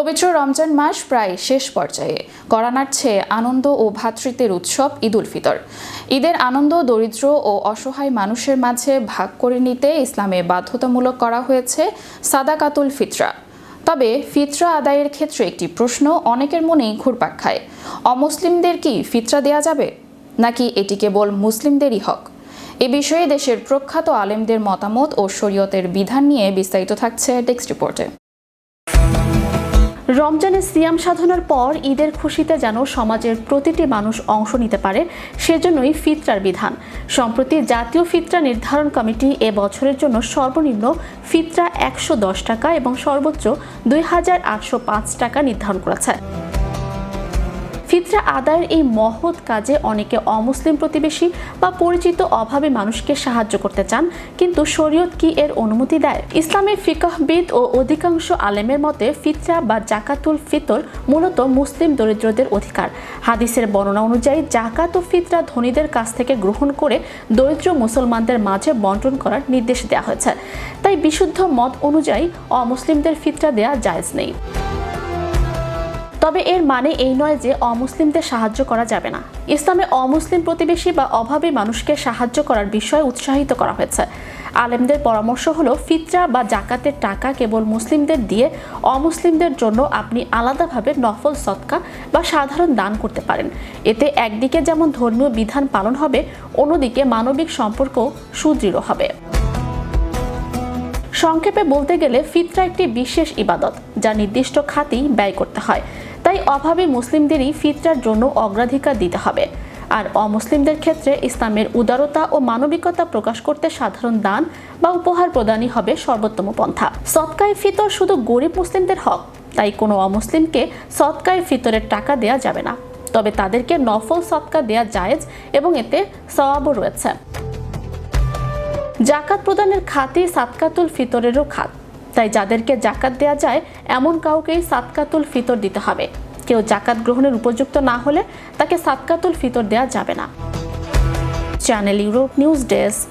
পবিত্র রমজান মাস প্রায় শেষ পর্যায়ে কড়া নাড়ছে আনন্দ ও ভ্রাতৃত্বের উৎসব ঈদ উল ফিতর। ঈদের আনন্দ দরিদ্র ও অসহায় মানুষের মাঝে ভাগ করে নিতে ইসলামে বাধ্যতামূলক করা হয়েছে সাদাকাতুল ফিতরা। তবে ফিতরা আদায়ের ক্ষেত্রে একটি প্রশ্ন অনেকের মনেই ঘুরপাক খায়। অমুসলিমদের কি ফিতরা দেয়া যাবে, নাকি এটি কেবল মুসলিমদেরই হক? এ বিষয়ে দেশের প্রখ্যাত আলেমদের মতামত ও শরীয়তের বিধান নিয়ে বিস্তারিত থাকছে ডেস্ক রিপোর্টে। রমজানের সিয়াম সাধনার পর ঈদের খুশিতে যেন সমাজের প্রতিটি মানুষ অংশ নিতে পারে, সেজন্যই ফিতরার বিধান। সম্প্রতি জাতীয় ফিতরা নির্ধারণ কমিটি এ বছরের জন্য সর্বনিম্ন ফিতরা ১১০ টাকা এবং সর্বোচ্চ ২,৮০৫ টাকা নির্ধারণ করেছে। ফিতরা আদায়ের এই মহৎ কাজে অনেকে অমুসলিম প্রতিবেশী বা পরিচিত অভাবী মানুষকে সাহায্য করতে চান, কিন্তু শরীয়ত কি এর অনুমতি দেয়? ইসলামের ফিকহবিদ ও অধিকাংশ আলেমের মতে ফিতরা বা জাকাতুল ফিতর মূলত মুসলিম দরিদ্রদের অধিকার। হাদিসের বর্ণনা অনুযায়ী জাকাত ও ফিতরা ধনীদের কাছ থেকে গ্রহণ করে দরিদ্র মুসলমানদের মাঝে বন্টন করার নির্দেশ দেওয়া হয়েছে। তাই বিশুদ্ধ মত অনুযায়ী অমুসলিমদের ফিতরা দেয়া জায়েজ নেই। তবে এর মানে এই নয় যে অমুসলিমদের সাহায্য করা যাবে না। ইসলামে অমুসলিম প্রতিবেশী বা অভাবী মানুষকে সাহায্য করার বিষয়ে উৎসাহিত করা হয়েছে। আলেমদের পরামর্শ হলো, ফিতরা বা জাকাতের টাকা কেবল মুসলিমদের দিয়ে অমুসলিমদের জন্য আপনি আলাদাভাবে নফল সদকা বা সাধারণ দান করতে পারেন। এতে একদিকে যেমন ধর্মীয় বিধান পালন হবে, অন্যদিকে মানবিক সম্পর্ক সুদৃঢ় হবে। সংক্ষেপে বলতে গেলে ফিতরা একটি বিশেষ ইবাদত, যা নির্দিষ্ট খাতেই ব্যয় করতে হয়। তাই অভাবী মুসলিমদেরই ফিতরার জন্য অগ্রাধিকার দিতে হবে। আর অমুসলিমদের ক্ষেত্রে ইসলামের উদারতা ও মানবিকতা প্রকাশ করতে সাধারণ দান বা উপহার প্রদানই হবে সর্বোত্তম পন্থা। সদকায়ে ফিতর শুধু গরিব মুসলিমদের হক, তাই কোনো অমুসলিমকে সদকায়ে ফিতরের টাকা দেয়া যাবে না। তবে তাদেরকে নফল সদকা দেয়া জায়েজ এবং এতে সওয়াবও রয়েছে। জাকাত প্রদানের খাতই সাদকাতুল ফিতরেরও খাত। তাই যাদেরকে জাকাত দেয়া যায় এমন কাউকেই সাদকাতুল ফিতর দিতে হবে। কেউ জাকাত গ্রহণের উপযুক্ত না হলে তাকে সাদকাতুল ফিতর দেয়া যাবে না। Channel Europe news desk.